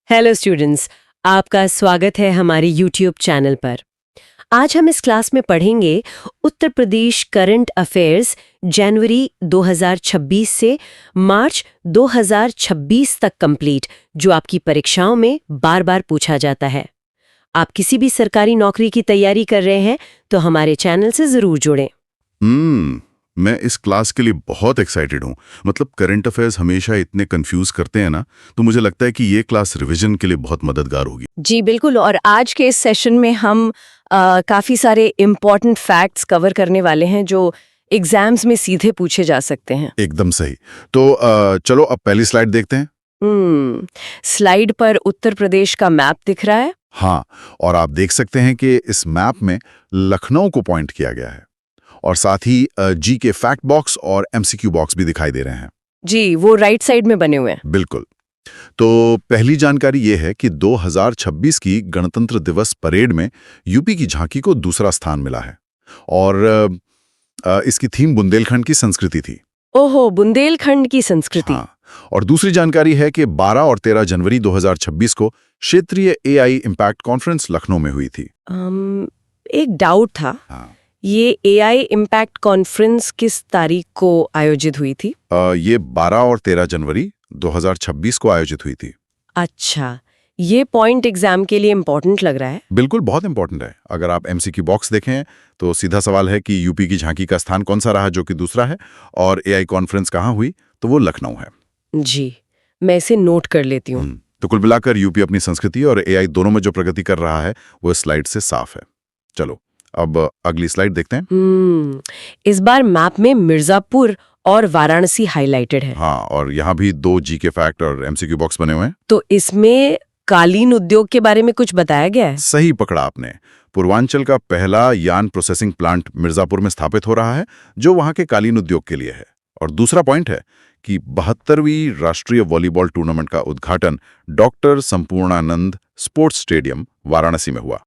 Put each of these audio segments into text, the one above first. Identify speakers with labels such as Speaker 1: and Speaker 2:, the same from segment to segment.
Speaker 1: Hello students, आपका स्वागत है हमारे यूट्यूब चैनल पर। आज हम इस क्लास में पढ़ेंगे उत्तर प्रदेश करंट अफेयर्स जनवरी 2026 से मार्च 2026 तक कंप्लीट, जो आपकी परीक्षाओं में बार बार पूछा जाता है। आप किसी भी सरकारी नौकरी की तैयारी कर रहे हैं तो हमारे चैनल से जरूर जुड़ें।
Speaker 2: मैं इस क्लास के लिए बहुत एक्साइटेड हूँ। मतलब करंट अफेयर्स हमेशा इतने कंफ्यूज करते हैं ना, तो मुझे लगता है कि ये क्लास रिवीजन के लिए बहुत मददगार होगी।
Speaker 3: जी बिल्कुल। और आज के इस सेशन में हम काफ़ी सारे इम्पॉर्टेंट फैक्ट्स कवर करने वाले हैं जो एग्जाम्स में सीधे पूछे जा सकते हैं।
Speaker 2: एकदम सही। तो चलो अब पहली स्लाइड देखते हैं।
Speaker 3: स्लाइड पर उत्तर प्रदेश का मैप दिख रहा है।
Speaker 2: हाँ, और आप देख सकते हैं कि इस मैप में लखनऊ को पॉइंट किया गया है और साथ ही जी के फैक्ट बॉक्स और एमसीक्यू बॉक्स भी दिखाई दे रहे हैं।
Speaker 3: जी, वो राइट साइड में बने हुए हैं।
Speaker 2: बिल्कुल। तो पहली जानकारी ये है कि 2026 की गणतंत्र दिवस परेड में यूपी की झांकी को दूसरा स्थान मिला है और इसकी थीम बुंदेलखंड की संस्कृति थी।
Speaker 3: ओहो, बुंदेलखंड की संस्कृति।
Speaker 2: हाँ, और दूसरी जानकारी है कि 12 और 13 जनवरी 2026 को क्षेत्रीय एआई इम्पैक्ट कॉन्फ्रेंस लखनऊ में हुई थी।
Speaker 3: एक डाउट था।
Speaker 2: हाँ।
Speaker 3: ये एआई इम्पैक्ट कॉन्फ्रेंस किस तारीख को आयोजित हुई थी?
Speaker 2: ये 12 और 13 जनवरी 2026 को आयोजित हुई थी।
Speaker 3: अच्छा, ये पॉइंट एग्जाम के लिए इम्पोर्टेंट लग रहा है।
Speaker 2: बिल्कुल, बहुत इंपॉर्टेंट है। अगर आप एमसीक्यू बॉक्स देखें तो सीधा सवाल है कि यूपी की झांकी का स्थान कौन सा रहा, जो कि दूसरा है, और एआई कॉन्फ्रेंस कहाँ हुई, तो वो लखनऊ है।
Speaker 3: जी, मैं इसे नोट कर लेती हूँ।
Speaker 2: तो कुल मिलाकर यूपी अपनी संस्कृति और एआई दोनों में जो प्रगति कर रहा है वो स्लाइड से साफ है। चलो अब अगली स्लाइड देखते हैं।
Speaker 3: इस बार मैप में मिर्जापुर और वाराणसी हाईलाइटेड है।
Speaker 2: हाँ, और यहाँ भी 2 जी के फैक्ट और एमसीक्यू बॉक्स बने हुए हैं।
Speaker 3: तो इसमें कालीन उद्योग के बारे में कुछ बताया गया है?
Speaker 2: सही पकड़ा आपने। पूर्वांचल का पहला यान प्रोसेसिंग प्लांट मिर्जापुर में स्थापित हो रहा है, जो वहाँ के कालीन उद्योग के लिए है। और दूसरा पॉइंट है कि 72वीं राष्ट्रीय वॉलीबॉल टूर्नामेंट का उद्घाटन doctor Sampurnanand sports stadium Varanasi में हुआ।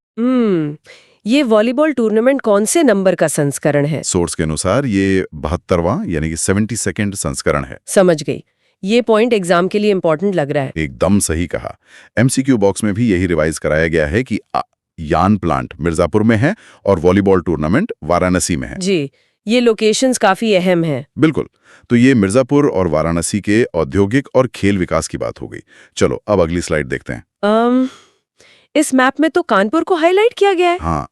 Speaker 3: ये वॉलीबॉल टूर्नामेंट कौन से नंबर का संस्करण है?
Speaker 2: सोर्स के अनुसार ये 72वां यानी कि 72nd संस्करण है।
Speaker 3: समझ गई। ये पॉइंट एग्जाम के लिए इम्पोर्टेंट लग रहा है।
Speaker 2: एकदम सही कहा। एमसीक्यू बॉक्स में भी यही रिवाइज कराया गया है कि यान प्लांट मिर्जापुर में है और वॉलीबॉल टूर्नामेंट वाराणसी में है।
Speaker 3: जी, ये लोकेशंस काफी अहम हैं।
Speaker 2: बिल्कुल। तो ये मिर्जापुर और वाराणसी के औद्योगिक और खेल विकास की बात हो गई। चलो अब अगली स्लाइड देखते हैं।
Speaker 3: इस मैप में तो कानपुर को हाईलाइट किया गया है।
Speaker 2: हाँ,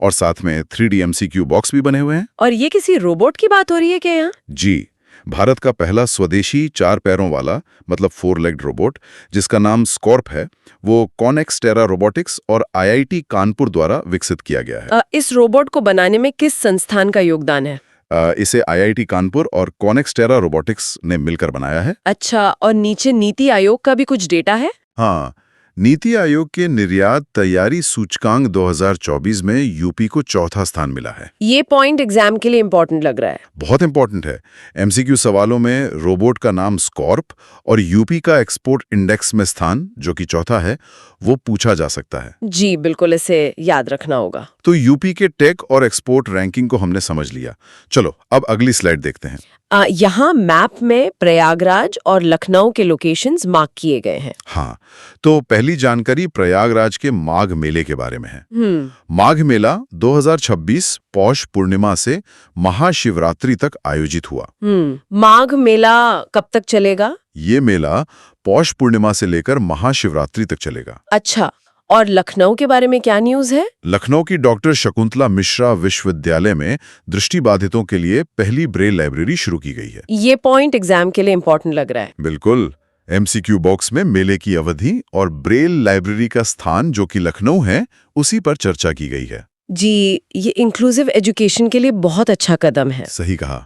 Speaker 2: और साथ में 3D एमसीक्यू बॉक्स भी बने हुए हैं।
Speaker 3: और ये किसी रोबोट की बात हो रही है क्या यहाँ?
Speaker 2: जी, भारत का पहला स्वदेशी 4 पैरों वाला मतलब 4 लेग्ड रोबोट, जिसका नाम स्कॉर्प है, वो कॉनेक्स टेरा रोबोटिक्स और आईआईटी कानपुर द्वारा विकसित किया गया है।
Speaker 3: इस रोबोट को बनाने में किस संस्थान का योगदान है?
Speaker 2: इसे आईआईटी कानपुर और कॉनेक्स टेरा रोबोटिक्स ने मिलकर बनाया है।
Speaker 3: अच्छा, और नीचे नीति आयोग का भी कुछ डेटा है?
Speaker 2: हाँ, नीति आयोग के निर्यात तैयारी सूचकांक 2024 में यूपी को 4था स्थान मिला है।
Speaker 3: ये पॉइंट एग्जाम के लिए इम्पोर्टेंट लग रहा है।
Speaker 2: बहुत इंपॉर्टेंट है। एमसीक्यू सवालों में रोबोट का नाम स्कॉर्प और यूपी का एक्सपोर्ट इंडेक्स में स्थान, जो कि 4था है, वो पूछा जा सकता है।
Speaker 3: जी बिल्कुल, इसे याद रखना होगा।
Speaker 2: तो यूपी के टेक और एक्सपोर्ट रैंकिंग को हमने समझ लिया। चलो अब अगली स्लाइड देखते हैं।
Speaker 3: यहाँ मैप में प्रयागराज और लखनऊ के लोकेशंस मार्क किए गए हैं।
Speaker 2: हाँ, तो पहली जानकारी प्रयागराज के माघ मेले के बारे में है। माघ मेला 2026 पौष पूर्णिमा से महाशिवरात्रि तक आयोजित हुआ।
Speaker 3: माघ मेला कब तक चलेगा?
Speaker 2: ये मेला पौष पूर्णिमा से लेकर महाशिवरात्रि तक चलेगा।
Speaker 3: अच्छा, और लखनऊ के बारे में क्या न्यूज़ है?
Speaker 2: लखनऊ की डॉक्टर शकुंतला मिश्रा विश्वविद्यालय में दृष्टिबाधितों के लिए पहली ब्रेल लाइब्रेरी शुरू की गई है।
Speaker 3: ये पॉइंट एग्जाम के लिए इम्पोर्टेंट लग रहा है।
Speaker 2: बिल्कुल। एमसीक्यू बॉक्स में मेले की अवधि और ब्रेल लाइब्रेरी का स्थान, जो कि लखनऊ है, उसी पर चर्चा की गई है।
Speaker 3: जी, ये इंक्लूसिव एजुकेशन के लिए बहुत अच्छा कदम है।
Speaker 2: सही कहा।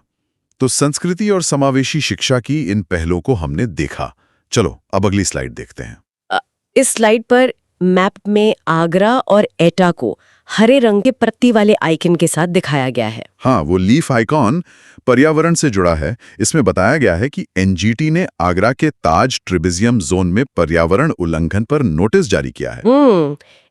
Speaker 2: तो संस्कृति और समावेशी शिक्षा की इन पहलों को हमने देखा। चलो अब अगली स्लाइड देखते हैं।
Speaker 3: इस स्लाइड पर मैप में आगरा और एटा को हरे रंग के पत्ती वाले आइकन के साथ दिखाया गया है।
Speaker 2: हाँ, वो लीफ आइकॉन पर्यावरण से जुड़ा है। इसमें बताया गया है कि एनजीटी ने आगरा के ताज ट्रिबिजियम जोन में पर्यावरण उल्लंघन पर नोटिस जारी किया है।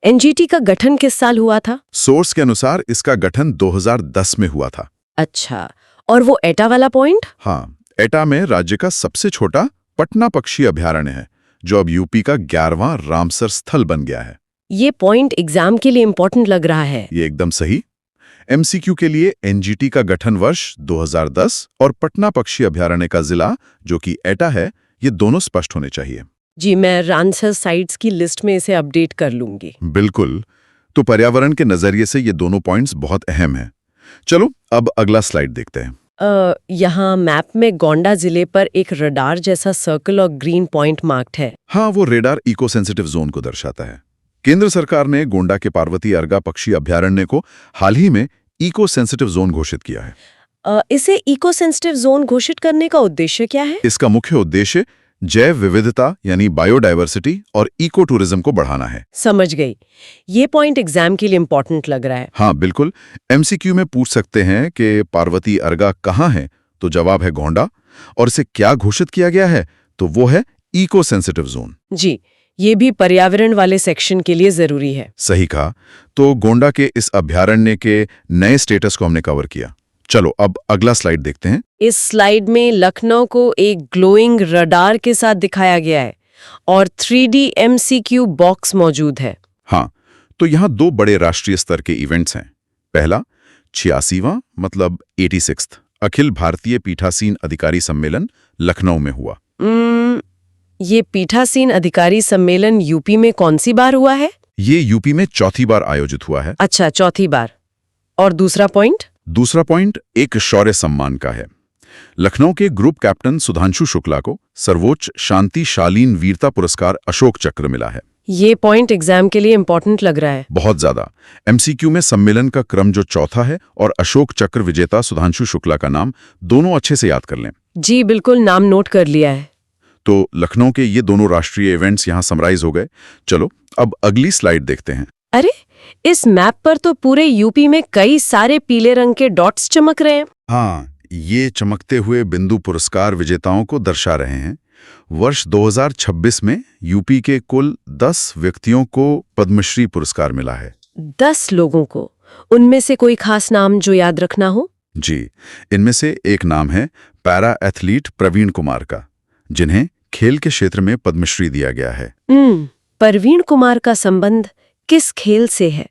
Speaker 3: एनजीटी का गठन किस साल हुआ था?
Speaker 2: सोर्स के अनुसार इसका गठन 2010 में हुआ था।
Speaker 3: अच्छा, और वो एटा वाला पॉइंट?
Speaker 2: हाँ, एटा में राज्य का सबसे छोटा पटना पक्षी अभयारण्य है, जो अब यूपी का 11वां रामसर स्थल बन गया है।
Speaker 3: ये पॉइंट एग्जाम के लिए इम्पोर्टेंट लग रहा है।
Speaker 2: ये एकदम सही। एमसीक्यू के लिए एनजीटी का गठन वर्ष 2010 और पटना पक्षी अभयारण्य का जिला जो कि एटा है, ये दोनों स्पष्ट होने चाहिए।
Speaker 3: जी, मैं रामसर साइट्स की लिस्ट में इसे अपडेट कर लूंगी।
Speaker 2: बिल्कुल। तो पर्यावरण के नजरिए से ये दोनों पॉइंट्स बहुत अहम हैं। चलो अब अगला स्लाइड देखते हैं।
Speaker 3: यहाँ मैप में गोंडा जिले पर एक रडार जैसा सर्कल और ग्रीन पॉइंट मार्क्ड है।
Speaker 2: हाँ, वो रेडार इको सेंसिटिव जोन को दर्शाता है। केंद्र सरकार ने गोंडा के पार्वती अर्गा पक्षी अभयारण्य को हाल ही में इको सेंसिटिव जोन घोषित किया है।
Speaker 3: इसे इको सेंसिटिव जोन घोषित करने का उद्देश्य क्या है?
Speaker 2: इसका मुख्य उद्देश्य जैव विविधता यानी बायोडायवर्सिटी और इको टूरिज्म को बढ़ाना है।
Speaker 3: समझ गई। ये पॉइंट एग्जाम के लिए इम्पोर्टेंट लग रहा है।
Speaker 2: हाँ बिल्कुल। एमसीक्यू में पूछ सकते हैं कि पार्वती अर्गा कहाँ है, तो जवाब है गोंडा। और इसे क्या घोषित किया गया है, तो वो है इको सेंसिटिव जोन।
Speaker 3: जी, ये भी पर्यावरण वाले सेक्शन के लिए जरूरी है।
Speaker 2: सही कहा। तो गोंडा के इस अभयारण्य के नए स्टेटस को हमने कवर किया। चलो अब अगला स्लाइड देखते हैं।
Speaker 3: इस स्लाइड में लखनऊ को एक ग्लोइंग रडार के साथ दिखाया गया है और 3D MCQ बॉक्स मौजूद है।
Speaker 2: हाँ, तो यहाँ दो बड़े राष्ट्रीय स्तर के इवेंट्स हैं। पहला 86वां मतलब 86th अखिल भारतीय पीठासीन अधिकारी सम्मेलन लखनऊ में हुआ।
Speaker 3: ये पीठासीन अधिकारी सम्मेलन यूपी में कौन सी बार हुआ है?
Speaker 2: ये यूपी में चौथी बार आयोजित हुआ है।
Speaker 3: अच्छा, चौथी बार। और दूसरा पॉइंट?
Speaker 2: दूसरा पॉइंट एक शौर्य सम्मान का है। लखनऊ के ग्रुप कैप्टन सुधांशु शुक्ला को सर्वोच्च शांति शालीन वीरता पुरस्कार अशोक चक्र मिला है।
Speaker 3: ये पॉइंट एग्जाम के लिए इम्पोर्टेंट लग रहा है।
Speaker 2: बहुत ज्यादा। एमसीक्यू में सम्मेलन का क्रम जो चौथा है और अशोक चक्र विजेता सुधांशु शुक्ला का नाम, दोनों अच्छे से याद कर लें।
Speaker 3: जी बिल्कुल, नाम नोट कर लिया है।
Speaker 2: तो लखनऊ के ये दोनों राष्ट्रीय इवेंट्स यहाँ समराइज हो गए। चलो अब अगली स्लाइड देखते हैं।
Speaker 3: अरे, इस मैप पर तो पूरे यूपी में कई सारे पीले रंग के डॉट्स चमक रहे हैं।
Speaker 2: हाँ, ये चमकते हुए बिंदु पुरस्कार विजेताओं को दर्शा रहे हैं। वर्ष 2026 में यूपी के कुल 10 व्यक्तियों को पद्मश्री पुरस्कार मिला है।
Speaker 3: 10 लोगों को? उनमें से कोई खास नाम जो याद रखना हो?
Speaker 2: जी, इनमें से एक नाम है पैरा एथलीट प्रवीण कुमार का, जिन्हें खेल के क्षेत्र में पद्मश्री दिया गया है।
Speaker 3: प्रवीण कुमार का संबंध किस खेल से है?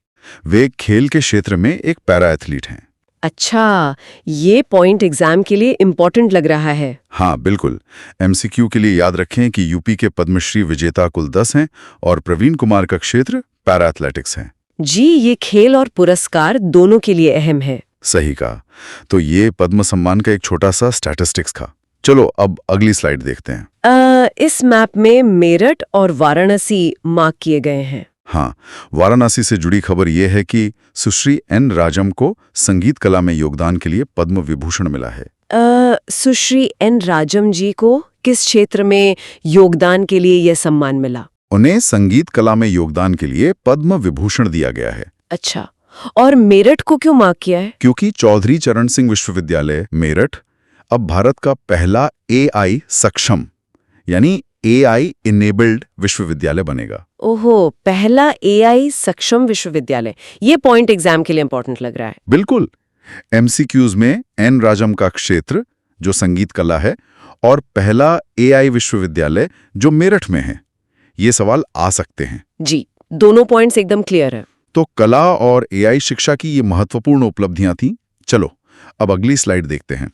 Speaker 2: वे खेल के क्षेत्र में एक पैरा एथलीट हैं।
Speaker 3: अच्छा, ये पॉइंट एग्जाम के लिए इम्पोर्टेंट लग रहा है।
Speaker 2: हाँ बिल्कुल। एमसीक्यू के लिए याद रखें कि यूपी के पद्मश्री विजेता कुल 10 हैं और प्रवीण कुमार का क्षेत्र पैरा एथलेटिक्स है।
Speaker 3: जी, ये खेल और पुरस्कार दोनों के लिए अहम है।
Speaker 2: सही कहा। तो ये पद्म सम्मान का एक छोटा सा स्टैटिस्टिक्स था। चलो अब अगली स्लाइड देखते हैं।
Speaker 3: इस मैप में मेरठ और वाराणसी मार्क किए गए हैं।
Speaker 2: हाँ, वाराणसी से जुड़ी खबर यह है कि सुश्री एन राजम को संगीत कला में योगदान के लिए पद्म विभूषण मिला है।
Speaker 3: सुश्री एन राजम जी को किस क्षेत्र में योगदान के लिए यह सम्मान मिला?
Speaker 2: उन्हें संगीत कला में योगदान के लिए पद्म विभूषण दिया गया है।
Speaker 3: अच्छा, और मेरठ को क्यों मार्क किया है?
Speaker 2: क्योंकि चौधरी चरण सिंह विश्वविद्यालय मेरठ अब भारत का पहला AI सक्षम यानी AI इनेबल्ड विश्वविद्यालय बनेगा।
Speaker 3: ओहो, पहला AI सक्षम विश्वविद्यालय। ये पॉइंट एग्जाम के लिए इंपॉर्टेंट लग रहा है।
Speaker 2: बिल्कुल। एमसीक्यूज में एन राजम का क्षेत्र जो संगीत कला है और पहला AI विश्वविद्यालय जो मेरठ में है, ये सवाल आ सकते हैं।
Speaker 3: जी, दोनों पॉइंट्स एकदम क्लियर है।
Speaker 2: तो कला और AI शिक्षा की ये महत्वपूर्ण उपलब्धियां थी। चलो अब अगली स्लाइड देखते हैं।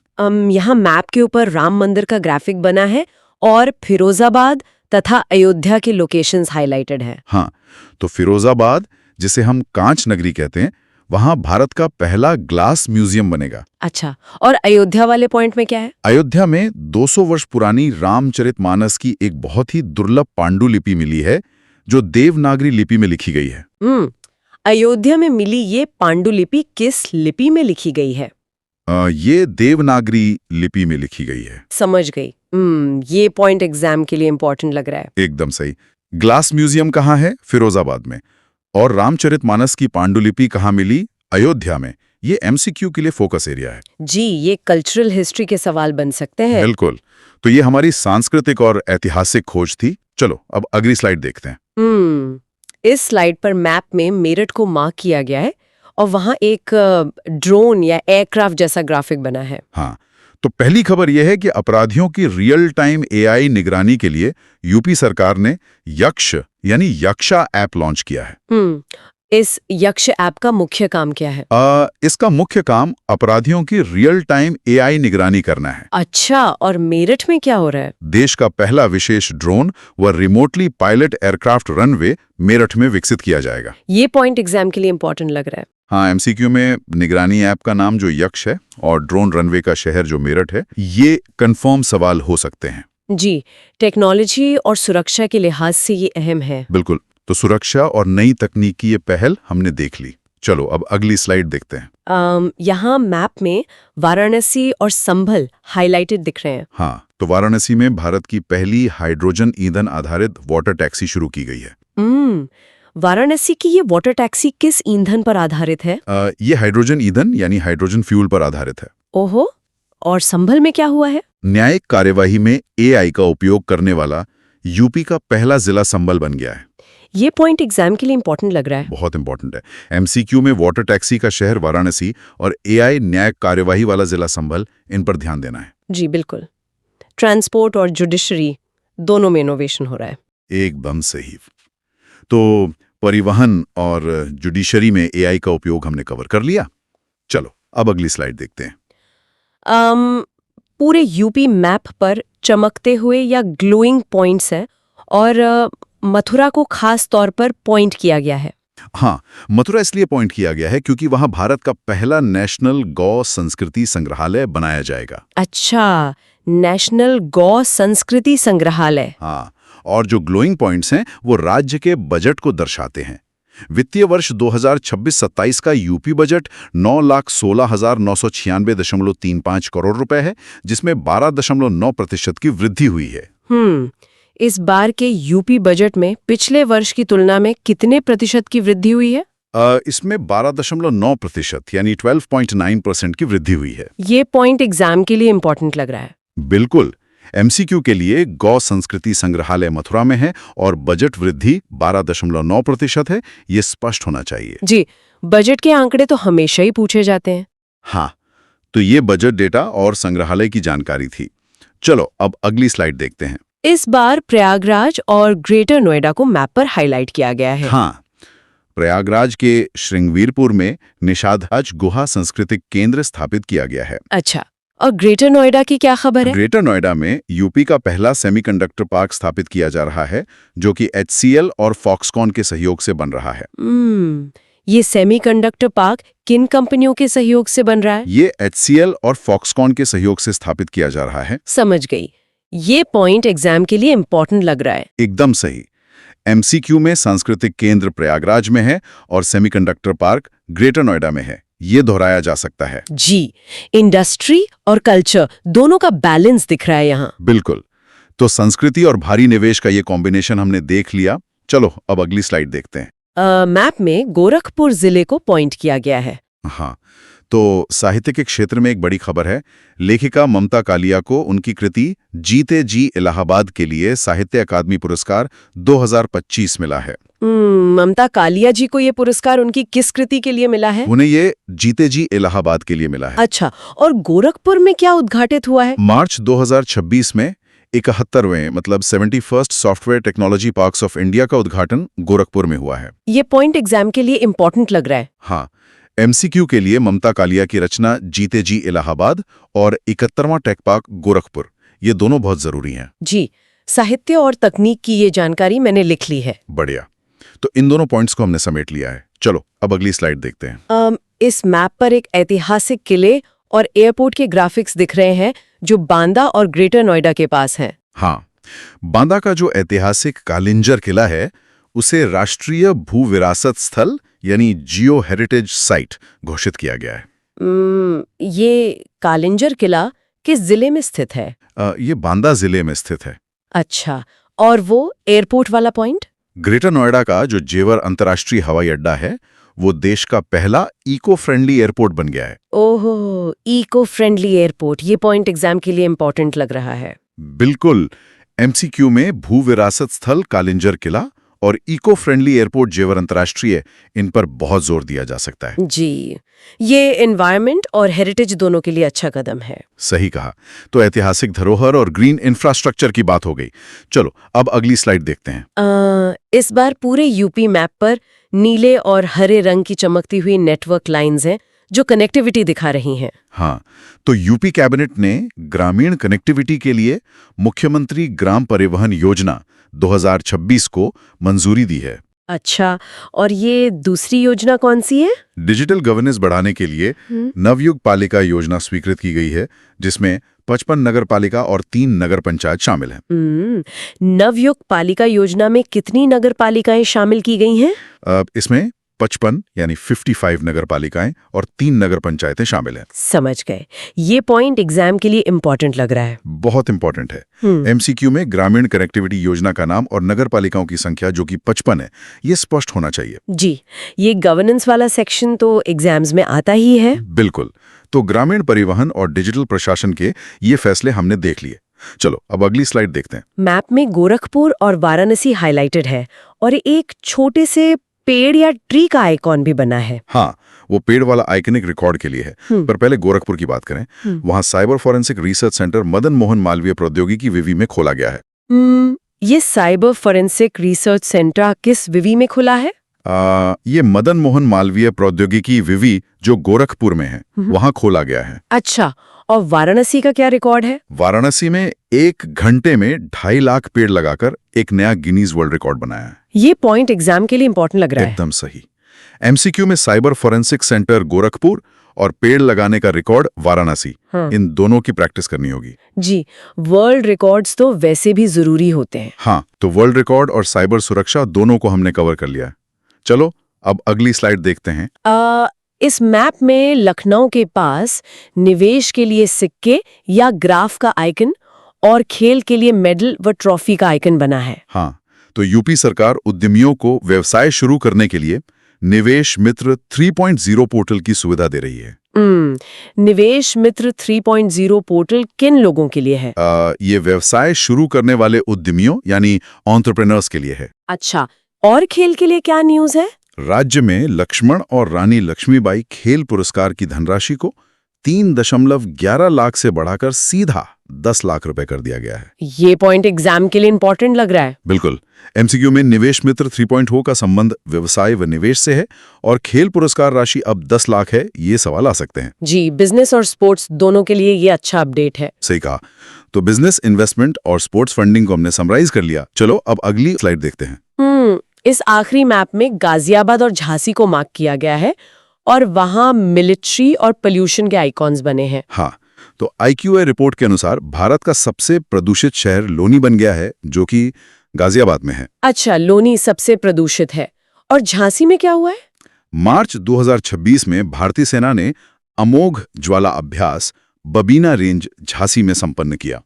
Speaker 3: यहाँ मैप के ऊपर राम मंदिर का ग्राफिक बना है और फिरोजाबाद तथा अयोध्या के लोकेशंस हाइलाइटेड है।
Speaker 2: हाँ, तो फिरोजाबाद, जिसे हम कांच नगरी कहते हैं, वहां भारत का पहला ग्लास म्यूजियम बनेगा।
Speaker 3: अच्छा, और अयोध्या वाले पॉइंट में क्या है?
Speaker 2: अयोध्या में 200 वर्ष पुरानी रामचरितमानस की एक बहुत ही दुर्लभ पांडुलिपि मिली है जो देवनागरी लिपि में लिखी गई है।
Speaker 3: अयोध्या में मिली ये पांडुलिपि किस लिपि में लिखी गई है?
Speaker 2: ये देवनागरी लिपि में लिखी गई है।
Speaker 3: समझ गई। ये पॉइंट एग्जाम के लिए इंपॉर्टेंट लग रहा है।
Speaker 2: एकदम सही। ग्लास म्यूजियम कहाँ है? फिरोजाबाद में। और रामचरितमानस की पांडुलिपि कहाँ मिली? अयोध्या में। ये एमसीक्यू के लिए फोकस एरिया है।
Speaker 3: जी, ये कल्चरल हिस्ट्री के सवाल बन सकते हैं।
Speaker 2: बिल्कुल। तो ये हमारी सांस्कृतिक और ऐतिहासिक खोज थी। चलो अब अगली स्लाइड देखते हैं।
Speaker 3: इस स्लाइड पर मैप में मेरठ को मार्क किया गया है और वहां एक ड्रोन या एयरक्राफ्ट जैसा ग्राफिक बना है।
Speaker 2: हाँ, तो पहली खबर यह है कि अपराधियों की रियल टाइम एआई निगरानी के लिए यूपी सरकार ने यक्ष यानी यक्षा ऐप लॉन्च किया है।
Speaker 3: इस यक्ष ऐप का मुख्य काम क्या है?
Speaker 2: इसका मुख्य काम अपराधियों की रियल टाइम एआई निगरानी करना है।
Speaker 3: अच्छा, और मेरठ में क्या हो रहा है?
Speaker 2: देश का पहला विशेष ड्रोन व remotely pilot aircraft runway Meerut में विकसित किया जाएगा।
Speaker 3: ये पॉइंट एग्जाम के लिए इंपॉर्टेंट लग रहा है।
Speaker 2: हाँ, एमसीक्यू में निगरानी ऐप का नाम जो यक्ष है और ड्रोन रनवे का शहर जो मेरठ है, ये कंफर्म सवाल हो सकते हैं।
Speaker 3: जी, टेक्नोलॉजी और सुरक्षा के लिहाज से ये अहम है।
Speaker 2: बिल्कुल। तो सुरक्षा और नई तकनीक की ये पहल हमने देख ली। चलो अब अगली स्लाइड देखते हैं।
Speaker 3: यहाँ मैप में वाराणसी और संभल हाइलाइटेड दिख रहे हैं।
Speaker 2: हाँ, तो वाराणसी में भारत की पहली हाइड्रोजन ईंधन आधारित वाटर टैक्सी शुरू की गई है।
Speaker 3: वाराणसी की ये वाटर टैक्सी किस ईंधन पर आधारित है?
Speaker 2: ये हाइड्रोजन ईंधन यानी हाइड्रोजन फ्यूल पर आधारित है।
Speaker 3: ओहो, और संभल में क्या हुआ है?
Speaker 2: न्यायिक कार्यवाही में एआई का उपयोग करने वाला यूपी का पहला जिला संभल बन गया है।
Speaker 3: ये पॉइंट एग्जाम के लिए इंपॉर्टेंट लग रहा है।
Speaker 2: बहुत इंपॉर्टेंट है। एमसीक्यू में वाटर टैक्सी का शहर वाराणसी और एआई न्यायिक कार्यवाही वाला जिला संभल, इन पर ध्यान देना है।
Speaker 3: जी बिल्कुल। ट्रांसपोर्ट और जुडिशरी दोनों में इनोवेशन हो रहा है।
Speaker 2: एकदम सही। तो परिवहन और जुडिशरी में एआई का उपयोग हमने कवर कर लिया। चलो अब अगली स्लाइड देखते हैं।
Speaker 3: पूरे यूपी मैप पर चमकते हुए या ग्लोइंग पॉइंट्स हैं और मथुरा को खास तौर पर पॉइंट किया गया है।
Speaker 2: हाँ, मथुरा इसलिए पॉइंट किया गया है क्योंकि वहां भारत का पहला नेशनल गौ संस्कृति संग्रहालय बनाया जाएगा।
Speaker 3: अच्छा, नेशनल गौ संस्कृति संग्रहालय।
Speaker 2: हाँ, और जो ग्लोइंग पॉइंट्स हैं वो राज्य के बजट को दर्शाते हैं। वित्तीय वर्ष 2026-27 का यूपी बजट 9,16,996.35 करोड़ रुपए है, जिसमें 12.9% की वृद्धि हुई है।
Speaker 3: इस बार के यूपी बजट में पिछले वर्ष की तुलना में कितने प्रतिशत की वृद्धि हुई है?
Speaker 2: इसमें 12.9% यानी 12.9% की वृद्धि हुई है।
Speaker 3: ये पॉइंट एग्जाम के लिए इंपॉर्टेंट लग रहा है।
Speaker 2: बिल्कुल। एमसीक्यू के लिए गौ संस्कृति संग्रहालय मथुरा में है और बजट वृद्धि 12.9% है, ये स्पष्ट होना चाहिए।
Speaker 3: जी, बजट के आंकड़े तो हमेशा ही पूछे जाते हैं।
Speaker 2: हाँ, तो ये बजट डेटा और संग्रहालय की जानकारी थी। चलो अब अगली स्लाइड देखते हैं।
Speaker 3: इस बार प्रयागराज और ग्रेटर नोएडा को मैप पर हाईलाइट किया गया है।
Speaker 2: हाँ, प्रयागराज के श्रृंगवीरपुर में निषादराज गुहा सांस्कृतिक केंद्र स्थापित किया गया है।
Speaker 3: अच्छा, और ग्रेटर नोएडा की क्या खबर है?
Speaker 2: ग्रेटर नोएडा में यूपी का पहला सेमीकंडक्टर पार्क स्थापित किया जा रहा है, जो कि HCL और फॉक्सकॉन के सहयोग से बन रहा है।
Speaker 3: ये सेमीकंडक्टर पार्क किन कंपनियों के सहयोग से बन रहा है?
Speaker 2: ये HCL और फॉक्सकॉन के सहयोग से स्थापित किया जा रहा है।
Speaker 3: समझ गई। ये पॉइंट एग्जाम के लिए इंपॉर्टेंट लग रहा है।
Speaker 2: एकदम सही। एमसीक्यू में सांस्कृतिक केंद्र प्रयागराज में है और सेमीकंडक्टर पार्क ग्रेटर नोएडा में है, ये दोहराया जा सकता है।
Speaker 3: जी, इंडस्ट्री और कल्चर दोनों का बैलेंस दिख रहा है यहाँ।
Speaker 2: बिल्कुल। तो संस्कृति और भारी निवेश का ये कॉम्बिनेशन हमने देख लिया। चलो अब अगली स्लाइड देखते हैं।
Speaker 3: मैप में गोरखपुर जिले को पॉइंट किया गया है।
Speaker 2: हाँ, तो साहित्य के क्षेत्र में एक बड़ी खबर है। लेखिका ममता कालिया को उनकी कृति जीते जी इलाहाबाद के लिए साहित्य अकादमी पुरस्कार 2025 मिला है।
Speaker 3: ममता कालिया जी को ये पुरस्कार उनकी किस कृति के लिए मिला है?
Speaker 2: उन्हें ये जीते जी इलाहाबाद के लिए मिला है।
Speaker 3: अच्छा, और गोरखपुर में क्या उद्घाटित हुआ है?
Speaker 2: मार्च 2026 में 71वें मतलब 71st software technology parks of India का उद्घाटन गोरखपुर में हुआ है।
Speaker 3: ये पॉइंट एग्जाम के लिए इंपॉर्टेंट लग रहा है।
Speaker 2: हाँ, एमसीक्यू के लिए ममता कालिया की रचना जीते जी इलाहाबाद और 71वां टेक पार्क गोरखपुर, ये दोनों बहुत जरूरी हैं।
Speaker 3: जी, साहित्य और तकनीक की ये जानकारी मैंने लिख ली है।
Speaker 2: बढ़िया। तो इन दोनों पॉइंट्स को हमने समेट लिया है। चलो अब अगली स्लाइड देखते हैं।
Speaker 3: इस मैप पर एक ऐतिहासिक किले और एयरपोर्ट के ग्राफिक्स दिख रहे हैं जो बांदा और ग्रेटर नोएडा के पास हैं।
Speaker 2: हाँ, बांदा का जो ऐतिहासिक कालिंजर किला है उसे राष्ट्रीय भू विरासत स्थल यानी जियो हेरिटेज साइट घोषित किया गया है।
Speaker 3: ये कालिंजर किला किस जिले में स्थित है?
Speaker 2: ये बांदा जिले में स्थित है।
Speaker 3: अच्छा, और वो एयरपोर्ट वाला पॉइंट?
Speaker 2: ग्रेटर नोएडा का जो जेवर अंतर्राष्ट्रीय हवाई अड्डा है वो देश का पहला इको फ्रेंडली एयरपोर्ट बन गया है।
Speaker 3: ओहो, इको फ्रेंडली एयरपोर्ट, ये पॉइंट एग्जाम के लिए इंपॉर्टेंट लग रहा है।
Speaker 2: बिल्कुल। एमसीक्यू में भू विरासत स्थल कालिंजर किला और इको फ्रेंडली एयरपोर्ट जेवर अंतर्राष्ट्रीय, इन पर बहुत जोर दिया जा सकता है।
Speaker 3: जी, ये एनवायरनमेंट और हेरिटेज दोनों के लिए अच्छा कदम है।
Speaker 2: सही कहा। तो ऐतिहासिक धरोहर और ग्रीन इंफ्रास्ट्रक्चर की बात हो गई। चलो अब अगली स्लाइड देखते हैं।
Speaker 3: इस बार पूरे यूपी मैप पर नीले और हरे रंग की चमकती हुई नेटवर्क लाइंस हैं जो कनेक्टिविटी दिखा रही हैं।
Speaker 2: हाँ, तो यूपी कैबिनेट ने ग्रामीण कनेक्टिविटी के लिए मुख्यमंत्री ग्राम परिवहन योजना 2026 को मंजूरी दी है।
Speaker 3: अच्छा, और ये दूसरी योजना कौन सी है?
Speaker 2: डिजिटल गवर्नेंस बढ़ाने के लिए नवयुग पालिका योजना स्वीकृत की गई है, जिसमें 55 नगर पालिका और 3 नगर पंचायत शामिल हैं।
Speaker 3: नवयुग पालिका योजना में कितनी नगर पालिकाएं शामिल की गई हैं?
Speaker 2: इसमें 55 यानी 55 नगर पालिकाएं और 3 नगर पंचायतें शामिल हैं।
Speaker 3: समझ गए। ये पॉइंट एग्जाम के लिए इम्पोर्टेंट लग रहा है।
Speaker 2: बहुत इंपॉर्टेंट है। एमसीक्यू में ग्रामीण कनेक्टिविटी योजना का नाम और नगर पालिकाओं की संख्या जो कि 55 है, ये स्पष्ट होना चाहिए।
Speaker 3: जी, ये गवर्नेंस वाला सेक्शन तो एग्जाम्स में आता ही है।
Speaker 2: बिल्कुल। तो ग्रामीण परिवहन और डिजिटल प्रशासन के ये फैसले हमने देख लिए। चलो अब अगली स्लाइड देखते हैं।
Speaker 3: मैप में गोरखपुर और वाराणसी हाईलाइटेड है और एक छोटे से पेड़ या ट्री का आइकॉन भी बना है।
Speaker 2: हाँ, वो पेड़ वाला आइकनिक रिकॉर्ड के लिए है। पर पहले गोरखपुर की बात करें। वहाँ cyber forensic research centre Madan Mohan Malviya प्रौद्योगिकी विवि में खोला गया है।
Speaker 3: ये साइबर फॉरेंसिक रिसर्च सेंटर किस विवि में खुला है?
Speaker 2: ये मदन मोहन मालवीय प्रौद्योगिकी विवि जो गोरखपुर में है, वहाँ खोला गया है।
Speaker 3: अच्छा, और वाराणसी का क्या रिकॉर्ड है?
Speaker 2: वाराणसी में 1 घंटे में 2.5 लाख पेड़ लगाकर एक नया गिनीज वर्ल्ड रिकॉर्ड बनाया है।
Speaker 3: ये पॉइंट एग्जाम के लिए इंपॉर्टेंट लग रहा है।
Speaker 2: एकदम सही। एमसीक्यू में साइबर फॉरेंसिक सेंटर गोरखपुर और पेड़ लगाने का रिकॉर्ड वाराणसी, इन दोनों की प्रैक्टिस करनी होगी।
Speaker 3: जी, वर्ल्ड रिकॉर्ड्स तो वैसे भी जरूरी होते हैं।
Speaker 2: हाँ, तो वर्ल्ड रिकॉर्ड और साइबर सुरक्षा दोनों को हमने कवर कर लिया है। चलो अब अगली स्लाइड देखते हैं।
Speaker 3: इस मैप में लखनऊ के पास निवेश के लिए सिक्के या ग्राफ का आइकन और खेल के लिए मेडल व ट्रॉफी का आइकन बना है।
Speaker 2: हाँ, तो यूपी सरकार उद्यमियों को व्यवसाय शुरू करने के लिए निवेश मित्र 3.0 पोर्टल की सुविधा दे रही है।
Speaker 3: निवेश मित्र 3.0 पोर्टल किन लोगों के लिए है?
Speaker 2: ये व्यवसाय शुरू करने वाले उद्यमियों यानी एंटरप्रेन्योर्स के लिए है।
Speaker 3: अच्छा, और खेल के लिए क्या न्यूज है?
Speaker 2: राज्य में लक्ष्मण और रानी लक्ष्मीबाई खेल पुरस्कार की धनराशि को 3.11 लाख से बढ़ाकर सीधा 10 लाख रुपए कर दिया गया है।
Speaker 3: ये पॉइंट एग्जाम के लिए इंपॉर्टेंट लग रहा है।
Speaker 2: बिल्कुल। एमसीक्यू में निवेश मित्र 3.0 का संबंध व्यवसाय व निवेश से है और खेल पुरस्कार राशि अब 10 लाख है, ये सवाल आ सकते हैं।
Speaker 3: जी, बिजनेस और स्पोर्ट्स दोनों के लिए ये अच्छा अपडेट है।
Speaker 2: सही कहा। तो बिजनेस, इन्वेस्टमेंट और स्पोर्ट्स फंडिंग को हमने समराइज कर लिया। चलो अब अगली स्लाइड देखते हैं।
Speaker 3: इस आखिरी मैप में गाजियाबाद और झांसी को मार्क किया गया है और वहां मिलिट्री और पोल्यूशन के आइकॉन्स बने हैं।
Speaker 2: हाँ, तो IQA रिपोर्ट के अनुसार भारत का सबसे प्रदूषित शहर लोनी बन गया है, जो कि गाजियाबाद में है।
Speaker 3: अच्छा, लोनी सबसे प्रदूषित है। और झांसी में क्या हुआ है?
Speaker 2: मार्च 2026 में भारतीय सेना ने अमोघ ज्वाला अभ्यास बबीना रेंज झांसी में संपन्न किया।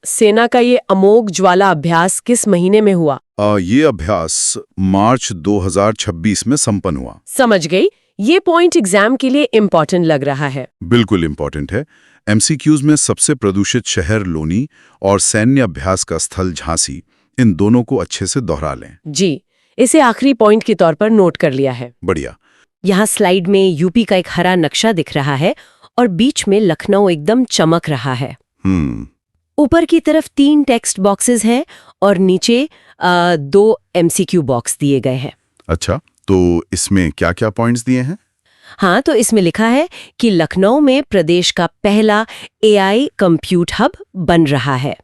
Speaker 3: सेना का ये अमोघ ज्वाला अभ्यास किस महीने में हुआ?
Speaker 2: ये अभ्यास मार्च 2026 में संपन्न हुआ।
Speaker 3: समझ गई। ये पॉइंट एग्जाम के लिए इम्पोर्टेंट लग रहा है।
Speaker 2: बिल्कुल इम्पोर्टेंट है। एमसीक्यूज में सबसे प्रदूषित शहर लोनी और सैन्य अभ्यास का स्थल झांसी, इन दोनों को अच्छे से दोहरा लें।
Speaker 3: जी, इसे आखिरी पॉइंट के तौर पर नोट कर लिया है।
Speaker 2: बढ़िया।
Speaker 1: यहाँ स्लाइड में यूपी का एक हरा नक्शा दिख रहा है और बीच में लखनऊ एकदम चमक रहा है। ऊपर की तरफ 3 टेक्स्ट बॉक्सेस हैं और नीचे 2 MCQ बॉक्स दिए गए हैं।
Speaker 2: अच्छा, तो इसमें क्या क्या पॉइंट्स दिए हैं?
Speaker 1: हाँ, तो इसमें लिखा है कि लखनऊ में प्रदेश का पहला AI कंप्यूट हब बन रहा है।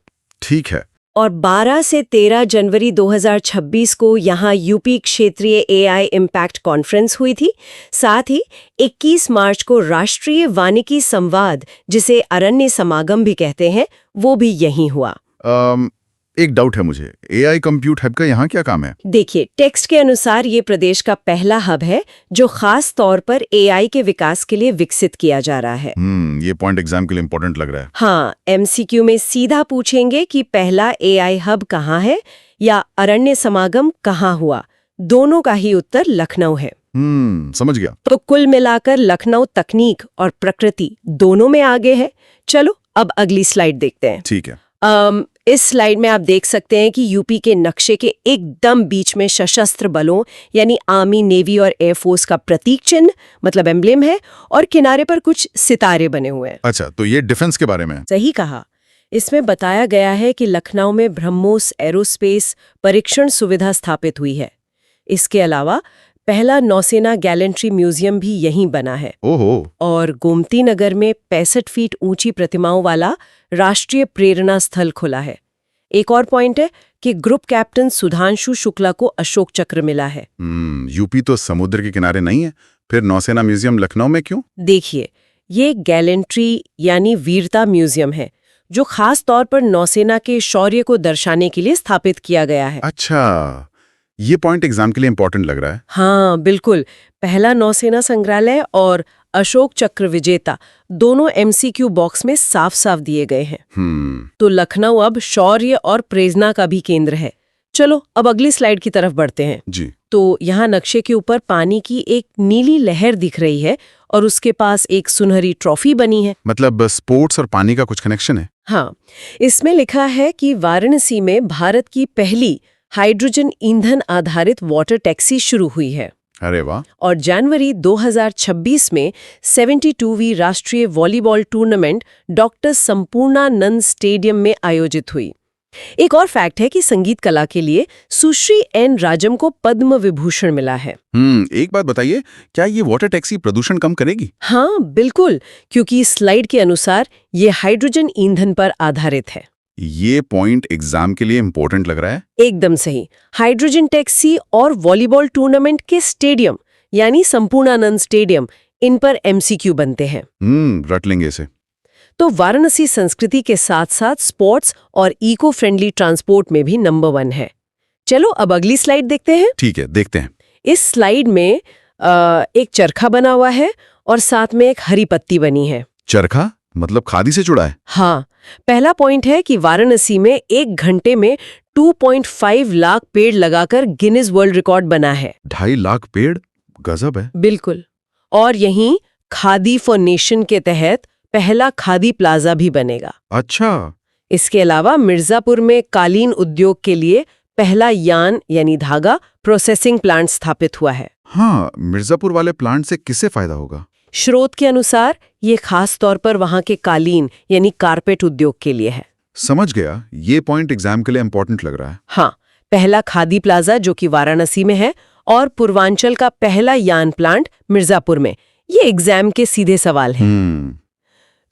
Speaker 2: ठीक है।
Speaker 1: और 12 से 13 जनवरी 2026 को यहाँ यूपी क्षेत्रीय AI इम्पैक्ट कॉन्फ्रेंस हुई थी। साथ ही 21 मार्च को राष्ट्रीय वानिकी संवाद, जिसे अरण्य समागम भी कहते हैं, वो भी यहीं हुआ।
Speaker 2: एक डाउट है मुझे, AI कंप्यूट हब का यहाँ क्या काम है?
Speaker 1: देखिए, टेक्स्ट के अनुसार ये प्रदेश का पहला हब है जो खास तौर पर AI के विकास के लिए विकसित किया जा रहा है।
Speaker 2: ये पॉइंट एग्जाम के लिए इम्पोर्टेंट लग रहा है।
Speaker 1: हाँ, MCQ में सीधा पूछेंगे कि पहला AI हब कहाँ है या अरण्य समागम कहाँ हुआ। दोनों का ही उत्तर लखनऊ है।
Speaker 2: समझ गया।
Speaker 1: तो कुल मिलाकर लखनऊ तकनीक और प्रकृति दोनों में आगे है। चलो अब अगली स्लाइड देखते हैं।
Speaker 2: ठीक है।
Speaker 1: इस स्लाइड में आप देख सकते हैं कि यूपी के नक्शे के एकदम बीच में सशस्त्र बलों यानी आर्मी, नेवी और एयरफोर्स का प्रतीक चिन्ह मतलब एम्ब्लेम है और किनारे पर कुछ सितारे बने हुए हैं।
Speaker 2: अच्छा, तो ये डिफेंस के बारे में है।
Speaker 1: सही कहा। इसमें बताया गया है कि लखनऊ में ब्रह्मोस एरोस्पेस परीक्षण सुविधा स्थापित हुई है। इसके अलावा पहला नौसेना गैलेंट्री म्यूजियम भी यहीं बना है।
Speaker 2: ओहो।
Speaker 1: और गोमती नगर में 65 फीट ऊंची प्रतिमाओं वाला राष्ट्रीय प्रेरणा स्थल खुला है। एक और पॉइंट है कि ग्रुप कैप्टन सुधांशु शुक्ला को अशोक चक्र मिला है।
Speaker 2: यूपी तो समुद्र के किनारे नहीं है, फिर नौसेना म्यूजियम लखनऊ में क्यों?
Speaker 1: देखिए, ये गैलेंट्री यानी वीरता म्यूजियम है जो खास तौर पर नौसेना के शौर्य को दर्शाने के लिए स्थापित किया गया है।
Speaker 2: अच्छा, ये पॉइंट एग्जाम के लिए इंपॉर्टेंट लग रहा है।
Speaker 1: हाँ बिल्कुल। पहला नौसेना संग्रहालय और अशोक चक्र विजेता दोनों एमसीक्यू बॉक्स में साफ साफ दिए गए हैं। तो लखनऊ अब शौर्य और प्रेरणा का भी केंद्र है। चलो अब अगली स्लाइड की तरफ बढ़ते हैं
Speaker 2: जी।
Speaker 1: तो यहाँ नक्शे के ऊपर पानी की एक नीली लहर दिख रही है और उसके पास एक सुनहरी ट्रॉफी बनी है।
Speaker 2: मतलब स्पोर्ट्स और पानी का कुछ कनेक्शन है?
Speaker 1: हाँ, इसमें लिखा है कि वाराणसी में भारत की पहली हाइड्रोजन ईंधन आधारित वाटर टैक्सी शुरू हुई है।
Speaker 2: अरे वाह।
Speaker 1: और जनवरी 2026 में 72वीं राष्ट्रीय volleyball tournament doctor Sampurnanand stadium में आयोजित हुई। एक और फैक्ट है कि संगीत कला के लिए सुश्री एन राजम को पद्म विभूषण मिला है।
Speaker 2: एक बात बताइए, क्या ये वाटर टैक्सी प्रदूषण कम करेगी?
Speaker 1: हाँ बिल्कुल, क्योंकि इस स्लाइड के अनुसार ये हाइड्रोजन ईंधन पर आधारित है।
Speaker 2: ये पॉइंट एग्जाम के लिए इंपॉर्टेंट लग रहा है।
Speaker 1: एकदम सही। हाइड्रोजन टैक्सी और वॉलीबॉल टूर्नामेंट के स्टेडियम यानी संपूर्णानंद स्टेडियम, इन पर एमसीक्यू बनते हैं।
Speaker 2: रट लेंगे इसे।
Speaker 1: तो वाराणसी संस्कृति के साथ साथ स्पोर्ट्स और इको फ्रेंडली ट्रांसपोर्ट में भी नंबर 1 है। चलो अब अगली स्लाइड देखते हैं।
Speaker 2: ठीक है, देखते हैं।
Speaker 1: इस स्लाइड में एक चरखा बना हुआ है और साथ में एक हरी पत्ती बनी है।
Speaker 2: चरखा मतलब खादी से जुड़ा है?
Speaker 1: हाँ, पहला पॉइंट है कि वाराणसी में 1 घंटे में 2.5 लाख पेड़ लगाकर गिनीज वर्ल्ड रिकॉर्ड बना है।
Speaker 2: 2.5 लाख पेड़, गजब है।
Speaker 1: बिल्कुल। और यहीं खादी फॉर नेशन के तहत पहला खादी प्लाजा भी बनेगा।
Speaker 2: अच्छा।
Speaker 1: इसके अलावा मिर्जापुर में कालीन उद्योग के लिए पहला यान यानी धागा प्रोसेसिंग प्लांट स्थापित हुआ है।
Speaker 2: हाँ, मिर्जापुर वाले प्लांट से किसे फायदा होगा?
Speaker 1: स्रोत के अनुसार ये खास तौर पर वहां के कालीन यानी कारपेट उद्योग के लिए है।
Speaker 2: समझ गया। ये पॉइंट एग्जाम के लिए इंपॉर्टेंट लग रहा है।
Speaker 1: हाँ, पहला खादी प्लाजा जो कि वाराणसी में है और पूर्वांचल का पहला यान प्लांट मिर्जापुर में, ये एग्जाम के सीधे सवाल हैं।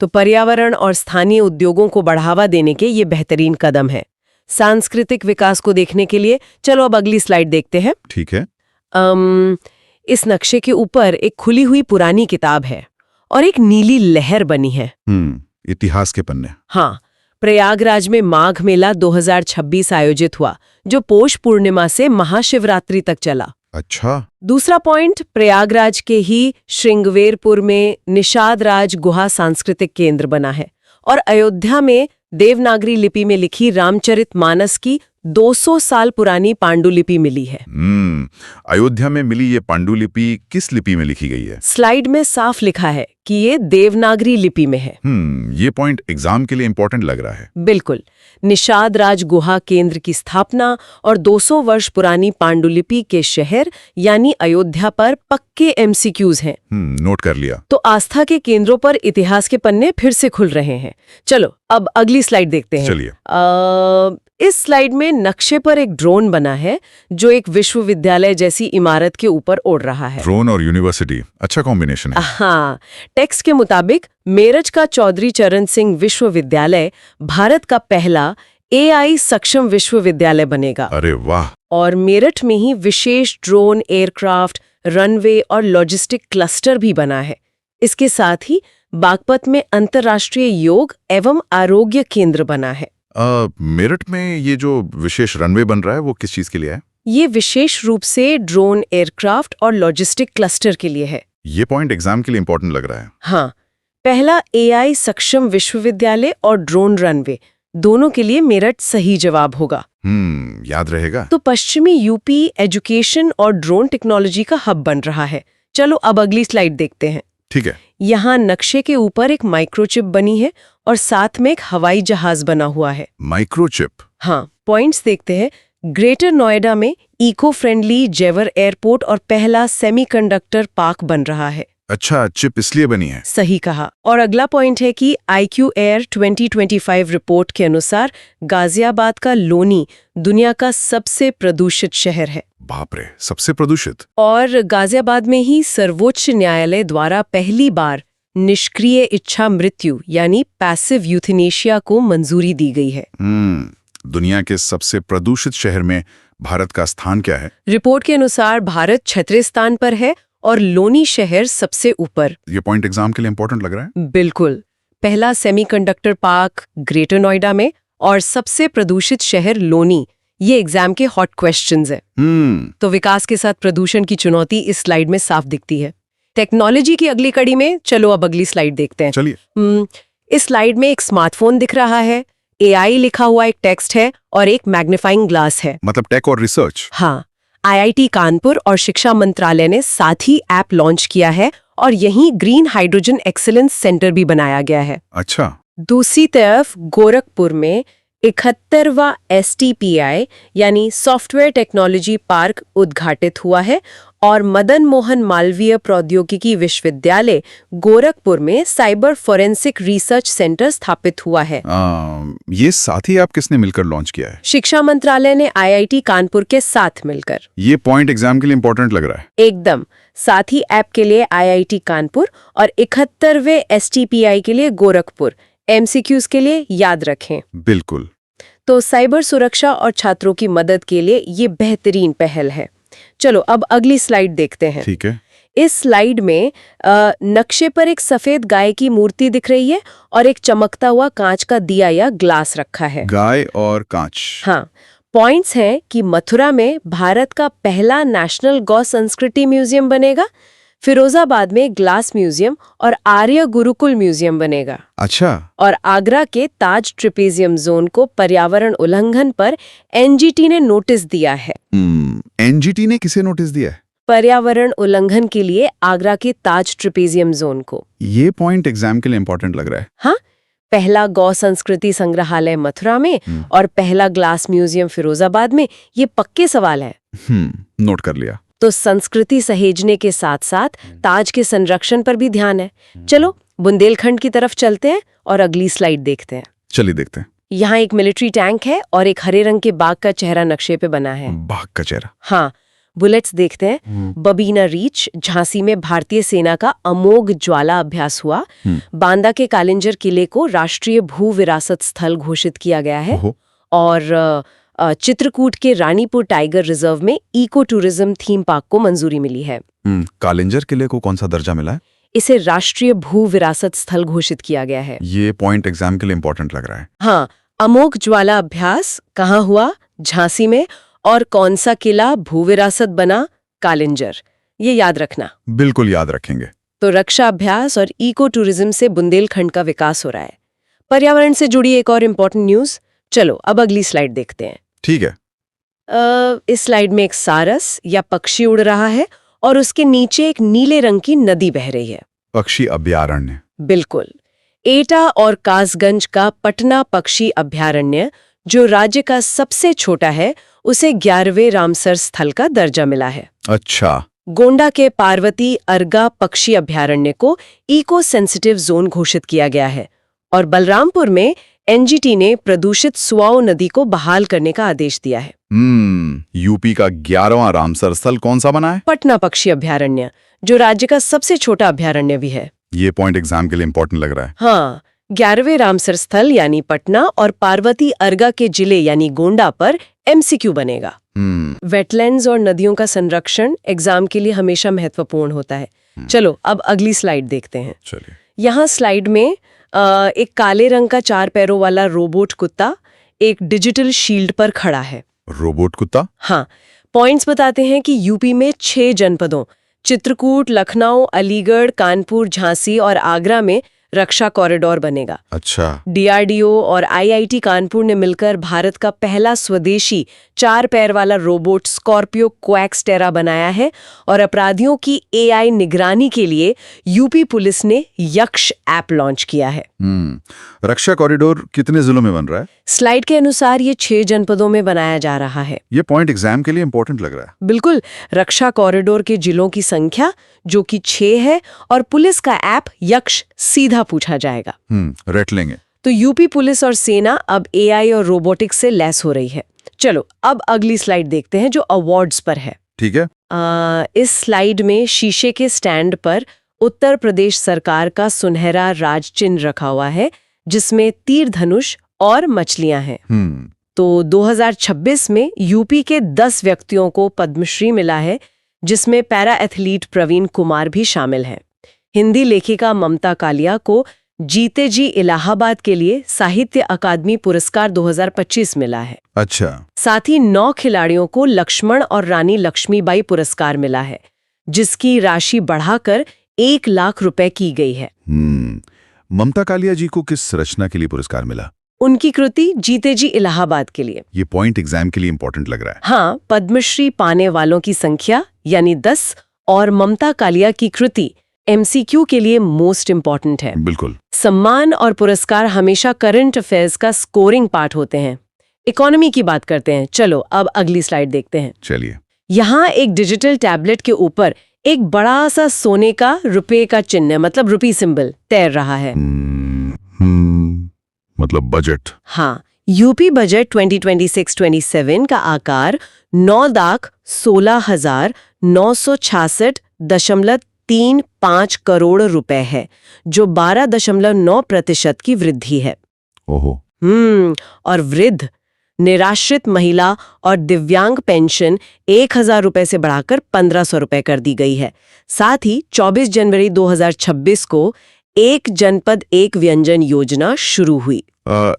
Speaker 1: तो पर्यावरण और स्थानीय उद्योगों को बढ़ावा देने के ये बेहतरीन कदम है। सांस्कृतिक विकास को देखने के लिए चलो अब अगली स्लाइड देखते हैं।
Speaker 2: ठीक है।
Speaker 1: इस नक्शे के ऊपर एक खुली हुई पुरानी किताब है और एक नीली लहर बनी है।
Speaker 2: इतिहास के पन्ने।
Speaker 1: हाँ, प्रयागराज में माघ मेला 2026 आयोजित हुआ जो पौष पूर्णिमा से महाशिवरात्रि तक चला।
Speaker 2: अच्छा।
Speaker 1: दूसरा पॉइंट, प्रयागराज के ही श्रृंगवेरपुर में निषाद राज गुहा सांस्कृतिक केंद्र बना है और अयोध्या में देवनागरी लिपि में लिखी रामचरितमानस की 200 साल पुरानी पांडुलिपि मिली है।
Speaker 2: अयोध्या में मिली ये पांडुलिपि किस लिपि में लिखी गई है?
Speaker 1: स्लाइड में साफ लिखा है कि ये देवनागरी लिपि में है।
Speaker 2: ये पॉइंट एग्जाम के लिए इंपॉर्टेंट लग रहा है।
Speaker 1: बिल्कुल। निषाद राज गुहा केंद्र की स्थापना और 200 वर्ष पुरानी पांडुलिपि के शहर यानी अयोध्या पर पक्के एमसीक्यूज हैं।
Speaker 2: नोट कर लिया।
Speaker 1: तो आस्था के केंद्रों पर इतिहास के पन्ने फिर से खुल रहे हैं। चलो अब अगली स्लाइड देखते हैं।
Speaker 2: चलिए।
Speaker 1: इस स्लाइड में नक्शे पर एक ड्रोन बना है जो एक विश्वविद्यालय जैसी इमारत के ऊपर उड़ रहा है।
Speaker 2: ड्रोन और यूनिवर्सिटी, अच्छा कॉम्बिनेशन है।
Speaker 1: हाँ, टेक्स्ट के मुताबिक मेरठ का चौधरी चरण सिंह विश्वविद्यालय भारत का पहला AI सक्षम विश्वविद्यालय बनेगा।
Speaker 2: अरे वाह।
Speaker 1: और मेरठ में ही विशेष ड्रोन, एयरक्राफ्ट, रनवे और लॉजिस्टिक क्लस्टर भी बना है। इसके साथ ही बागपत में अंतर्राष्ट्रीय योग एवं आरोग्य केंद्र बना है।
Speaker 2: मेरठ में ये जो विशेष रनवे बन रहा है वो किस चीज के लिए है?
Speaker 1: ये विशेष रूप से ड्रोन, एयरक्राफ्ट और लॉजिस्टिक क्लस्टर के लिए है।
Speaker 2: ये पॉइंट एग्जाम के लिए इंपॉर्टेंट लग रहा है।
Speaker 1: हाँ, पहला AI सक्षम विश्वविद्यालय और ड्रोन रनवे दोनों के लिए मेरठ सही जवाब होगा।
Speaker 2: याद रहेगा।
Speaker 1: तो पश्चिमी यूपी एजुकेशन और ड्रोन टेक्नोलॉजी का हब बन रहा है। चलो अब अगली स्लाइड देखते हैं।
Speaker 2: ठीक है।
Speaker 3: यहाँ नक्शे के ऊपर एक माइक्रोचिप बनी है और साथ में एक हवाई जहाज बना हुआ है।
Speaker 2: माइक्रोचिप।
Speaker 3: हाँ, पॉइंट्स देखते हैं। ग्रेटर नोएडा में इको फ्रेंडली जेवर एयरपोर्ट और पहला सेमीकंडक्टर पार्क बन रहा है।
Speaker 2: अच्छा, चिप इसलिए बनी है।
Speaker 3: सही कहा। और अगला पॉइंट है कि IQ Air 2025 रिपोर्ट के अनुसार गाजियाबाद का लोनी दुनिया का सबसे प्रदूषित शहर है।
Speaker 2: बाप रे, सबसे प्रदूषित।
Speaker 3: और गाजियाबाद में ही सर्वोच्च न्यायालय द्वारा पहली बार निष्क्रिय इच्छा मृत्यु यानी पैसिव यूथेनेशिया को मंजूरी दी गई है।
Speaker 2: दुनिया के सबसे प्रदूषित शहर में भारत का स्थान क्या है?
Speaker 3: रिपोर्ट के अनुसार भारत 6वें स्थान पर है और लोनी शहर सबसे ऊपर।
Speaker 2: ये पॉइंट एग्जाम के लिए इंपॉर्टेंट लग रहा है।
Speaker 3: बिल्कुल। पहला सेमीकंडक्टर पार्क ग्रेटर नोएडा में और सबसे प्रदूषित शहर लोनी, ये एग्जाम के हॉट क्वेश्चंस है। तो विकास के साथ प्रदूषण की चुनौती इस स्लाइड में साफ दिखती है। टेक्नोलॉजी की अगली कड़ी में चलो अब अगली स्लाइड देखते हैं।
Speaker 2: चलिए।
Speaker 3: इस स्लाइड में एक स्मार्टफोन दिख रहा है, AI लिखा हुआ एक टेक्स्ट है और एक मैग्नीफाइंग ग्लास है।
Speaker 2: मतलब टेक और रिसर्च।
Speaker 3: हाँ, IIT कानपुर और शिक्षा मंत्रालय ने साथ ही ऐप लॉन्च किया है और यहीं ग्रीन हाइड्रोजन एक्सीलेंस सेंटर भी बनाया गया है।
Speaker 2: अच्छा।
Speaker 3: दूसरी तरफ गोरखपुर में 71वां STPI यानी सॉफ्टवेयर टेक्नोलॉजी पार्क उद्घाटित हुआ है और मदन मोहन मालवीय प्रौद्योगिकी विश्वविद्यालय गोरखपुर में साइबर फोरेंसिक रिसर्च सेंटर स्थापित हुआ है।
Speaker 2: ये साथ ही आप किसने मिलकर लॉन्च किया है?
Speaker 3: शिक्षा मंत्रालय ने IIT कानपुर के साथ मिलकर।
Speaker 2: ये पॉइंट एग्जाम के लिए इंपॉर्टेंट लग रहा है।
Speaker 3: एकदम। साथ ही ऐप के लिए IIT कानपुर और 71वें STPI के लिए गोरखपुर। MCQs के लिए याद रखें।
Speaker 2: बिल्कुल।
Speaker 3: तो साइबर सुरक्षा और छात्रों की मदद के लिए ये बेहतरीन पहल है। चलो अब अगली स्लाइड देखते हैं।
Speaker 2: ठीक है।
Speaker 3: इस स्लाइड में नक्शे पर एक सफेद गाय की मूर्ति दिख रही है और एक चमकता हुआ कांच का दिया या ग्लास रखा है।
Speaker 2: गाय और कांच।
Speaker 3: हाँ, पॉइंट्स हैं कि मथुरा में भारत का पहला नेशनल गौ संस्कृति म्यूजियम बनेगा, फिरोजाबाद में ग्लास म्यूजियम और आर्य गुरुकुल म्यूजियम बनेगा।
Speaker 2: अच्छा।
Speaker 3: और आगरा के ताज ट्रेपेजियम जोन को पर्यावरण उल्लंघन पर NGT ने नोटिस दिया है।
Speaker 2: NGT ने किसे नोटिस दिया है?
Speaker 3: पर्यावरण उल्लंघन के लिए आगरा के ताज ट्रेपेजियम जोन को।
Speaker 2: ये पॉइंट एग्जाम के लिए इंपॉर्टेंट लग रहा है।
Speaker 3: हाँ, पहला गौ संस्कृति संग्रहालय मथुरा में और पहला ग्लास म्यूजियम फिरोजाबाद में, ये पक्के सवाल है।
Speaker 2: नोट कर लिया।
Speaker 3: तो संस्कृति सहेजने के साथ साथ ताज के संरक्षण पर भी ध्यान है। चलो बुंदेलखंड की तरफ चलते हैं और अगली स्लाइड देखते हैं।
Speaker 2: चलिए देखते हैं।
Speaker 3: यहाँ एक मिलिट्री टैंक है और एक हरे रंग के बाघ का चेहरा नक्शे पे बना है।
Speaker 2: बाघ का चेहरा।
Speaker 3: हाँ, बुलेट्स देखते हैं। बबीना रीच, झांसी में भारतीय सेना का अमोघ ज्वाला अभ्यास हुआ। बांदा के कालिंजर किले को राष्ट्रीय भू विरासत स्थल घोषित किया गया है। और चित्रकूट के रानीपुर टाइगर रिजर्व में इको टूरिज्म थीम पार्क को मंजूरी मिली है।
Speaker 2: कालिंजर किले को कौन सा दर्जा मिला है?
Speaker 3: इसे राष्ट्रीय भू विरासत स्थल घोषित किया गया है।
Speaker 2: ये पॉइंट एग्जाम के लिए इंपॉर्टेंट लग रहा है।
Speaker 3: हाँ, अमोघ ज्वाला अभ्यास कहाँ हुआ? झांसी में। और कौन सा किला भू विरासत बना? कालिंजर। ये याद रखना।
Speaker 2: बिल्कुल याद रखेंगे।
Speaker 3: तो रक्षा अभ्यास और इको टूरिज्म से बुंदेलखंड का विकास हो रहा है। पर्यावरण से जुड़ी एक और इम्पोर्टेंट न्यूज। चलो अब अगली स्लाइड देखते हैं।
Speaker 2: ठीक है।
Speaker 3: इस स्लाइड में एक सारस या पक्षी उड़ रहा है और उसके नीचे एक नीले रंग की नदी बह रही है।
Speaker 2: पक्षी अभयारण्य।
Speaker 3: बिल्कुल। एटा और कासगंज का पटना पक्षी अभयारण्य, जो राज्य का सबसे छोटा है, उसे 11वें रामसर स्थल का दर्जा मिला है।
Speaker 2: अच्छा।
Speaker 3: गोंडा के पार्वती अर्गा पक्षी अभयारण्य को इको सेंसिटिव जोन घोषित किया गया है। और बलरामपुर में NGT ने प्रदूषित सुआओ नदी को बहाल करने का आदेश दिया है।
Speaker 2: यूपी का 11वां रामसर स्थल कौन सा बना है?
Speaker 3: पटना पक्षी अभयारण्य, जो राज्य का सबसे छोटा अभयारण्य भी है।
Speaker 2: ये पॉइंट एग्जाम के लिए इंपॉर्टेंट लग रहा है।
Speaker 3: हाँ, 11वें रामसर स्थल यानी पटना और पार्वती अर्गा के जिले यानी गोंडा पर MCQ बनेगा। वेटलैंड्स और नदियों का संरक्षण एग्जाम के लिए हमेशा महत्वपूर्ण होता है। चलो अब अगली स्लाइड देखते हैं।
Speaker 2: चलिए।
Speaker 3: यहाँ स्लाइड में एक काले रंग का 4 पैरों वाला रोबोट कुत्ता एक डिजिटल शील्ड पर खड़ा है।
Speaker 2: रोबोट कुत्ता?
Speaker 3: हाँ, पॉइंट्स बताते हैं कि यूपी में 6 जनपदों चित्रकूट, लखनऊ, अलीगढ़, कानपुर, झांसी और आगरा में रक्षा कॉरिडोर बनेगा।
Speaker 2: अच्छा।
Speaker 3: डीआरडीओ और आईआईटी कानपुर ने मिलकर भारत का पहला स्वदेशी 4 पैर वाला रोबोट स्कॉर्पियो क्वैक्स टेरा बनाया है और अपराधियों की एआई निगरानी के लिए यूपी पुलिस ने यक्ष ऐप लॉन्च किया है।
Speaker 2: रक्षा कॉरिडोर कितने जिलों में बन रहा है?
Speaker 3: स्लाइड के अनुसार ये 6 जनपदों में बनाया जा रहा है।
Speaker 2: ये पॉइंट एग्जाम के लिए इंपॉर्टेंट लग रहा है।
Speaker 3: बिल्कुल, रक्षा कॉरिडोर के जिलों की संख्या जो कि 6 है और पुलिस का ऐप यक्ष सीधा पूछा जाएगा।
Speaker 2: रट लेंगे।
Speaker 3: तो यूपी पुलिस और सेना अब एआई और रोबोटिक्स से लैस हो रही है। चलो अब अगली स्लाइड देखते हैं जो अवार्ड्स पर है।
Speaker 2: ठीक है।
Speaker 3: इस स्लाइड में शीशे के स्टैंड पर उत्तर प्रदेश सरकार का सुनहरा राज चिन्ह रखा हुआ है जिसमें तीर धनुष और मछलियां हैं। तो 2026 में यूपी के 10 व्यक्तियों को पद्मश्री मिला है जिसमें पैरा एथलीट प्रवीण कुमार भी शामिल हैं। हिंदी लेखिका ममता कालिया को जीते जी इलाहाबाद के लिए साहित्य अकादमी पुरस्कार 2025 मिला है।
Speaker 2: अच्छा।
Speaker 3: साथ ही 9 खिलाड़ियों को लक्ष्मण और रानी लक्ष्मीबाई पुरस्कार मिला है जिसकी राशि बढ़ाकर 1 लाख रुपए की गई है।
Speaker 2: ममता कालिया जी को किस रचना के लिए पुरस्कार मिला?
Speaker 3: उनकी कृति जीते जी इलाहाबाद के लिए।
Speaker 2: ये पॉइंट एग्जाम के लिए इंपॉर्टेंट लग रहा है।
Speaker 3: हाँ, पद्मश्री पाने वालों की संख्या यानी 10 और ममता कालिया की कृति एमसीक्यू के लिए मोस्ट इम्पॉर्टेंट है।
Speaker 2: बिल्कुल।
Speaker 3: सम्मान और पुरस्कार हमेशा करंट अफेयर्स का स्कोरिंग पार्ट होते हैं। इकोनॉमी की बात करते हैं। चलो अब अगली स्लाइड देखते हैं।
Speaker 2: चलिए।
Speaker 3: यहाँ एक डिजिटल टैबलेट के ऊपर एक बड़ा सा सोने का रुपए का चिन्ह मतलब रुपी सिंबल तैर रहा है।
Speaker 2: मतलब बजट।
Speaker 3: हाँ, यूपी बजट 2026-27 का आकार 9,16,966.35 करोड़ रुपए है जो 12.9% की वृद्धि है।
Speaker 2: ओहो।
Speaker 3: और वृद्ध, निराश्रित महिला और दिव्यांग पेंशन 1,000 रुपए से बढ़ाकर 1,500 रुपए कर दी गई है। साथ ही 24 जनवरी 2026 को एक जनपद एक व्यंजन योजना शुरू हुई।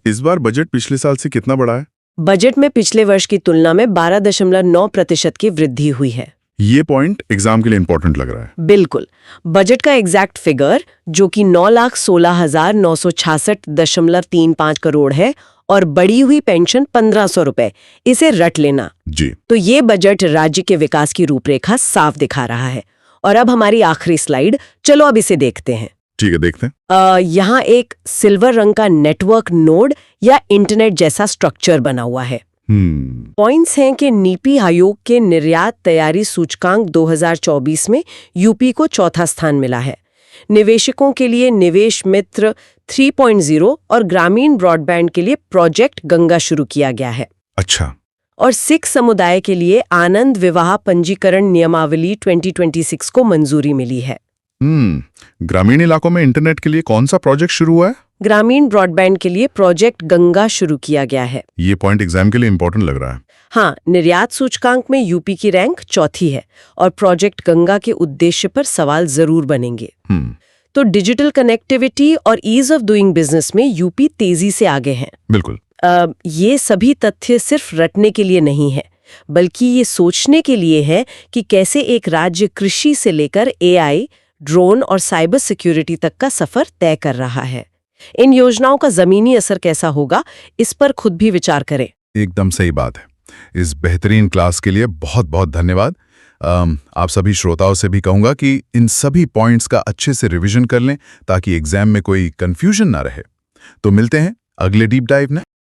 Speaker 2: इस बार बजट पिछले साल से कितना बढ़ा है?
Speaker 3: बजट में पिछले वर्ष की तुलना में 12.9% की वृद्धि हुई है।
Speaker 2: ये पॉइंट एग्जाम के लिए इंपॉर्टेंट लग रहा है।
Speaker 3: बिल्कुल। बजट का एग्जैक्ट फिगर जो कि 9,16,966.35 करोड़ है और बढ़ी हुई पेंशन 1,500 रुपए, इसे रट लेना
Speaker 2: जी।
Speaker 3: तो ये बजट राज्य के विकास की रूपरेखा साफ दिखा रहा है। और अब हमारी आखिरी स्लाइड, चलो अब इसे देखते हैं।
Speaker 2: ठीक है, देखते हैं।
Speaker 3: यहाँ एक सिल्वर रंग का नेटवर्क नोड या इंटरनेट जैसा स्ट्रक्चर बना हुआ है। पॉइंट्स हैं कि नीति आयोग के निर्यात तैयारी सूचकांक 2024 में यूपी को 4था स्थान मिला है। निवेशकों के लिए निवेश मित्र 3.0 और ग्रामीण ब्रॉडबैंड के लिए प्रोजेक्ट गंगा शुरू किया गया है।
Speaker 2: अच्छा।
Speaker 3: और सिख समुदाय के लिए आनंद विवाह पंजीकरण नियमावली 2026 को मंजूरी मिली है।
Speaker 2: ग्रामीण इलाकों में इंटरनेट के लिए कौन सा प्रोजेक्ट शुरू हुआ है?
Speaker 3: ग्रामीण ब्रॉडबैंड के लिए प्रोजेक्ट गंगा शुरू किया गया है।
Speaker 2: ये पॉइंट एग्जाम के लिए इंपॉर्टेंट लग रहा है।
Speaker 3: हाँ, निर्यात सूचकांक में यूपी की रैंक 4थी है और प्रोजेक्ट गंगा के उद्देश्य पर सवाल जरूर बनेंगे। तो डिजिटल कनेक्टिविटी और ईज ऑफ डूइंग बिजनेस में यूपी तेजी से आगे है।
Speaker 2: बिल्कुल।
Speaker 3: ये सभी तथ्य सिर्फ रटने के लिए नहीं है बल्कि ये सोचने के लिए है कि कैसे एक राज्य कृषि से लेकर एआई, ड्रोन और साइबर सिक्योरिटी तक का सफर तय कर रहा है। इन योजनाओं का जमीनी असर कैसा होगा, इस पर खुद भी विचार करें।
Speaker 2: एकदम सही बात है। इस बेहतरीन क्लास के लिए बहुत बहुत धन्यवाद। आप सभी श्रोताओं से भी कहूंगा कि इन सभी पॉइंट्स का अच्छे से रिवीजन कर लें ताकि एग्जाम में कोई कंफ्यूजन ना रहे। तो मिलते हैं अगले डीप डाइव में।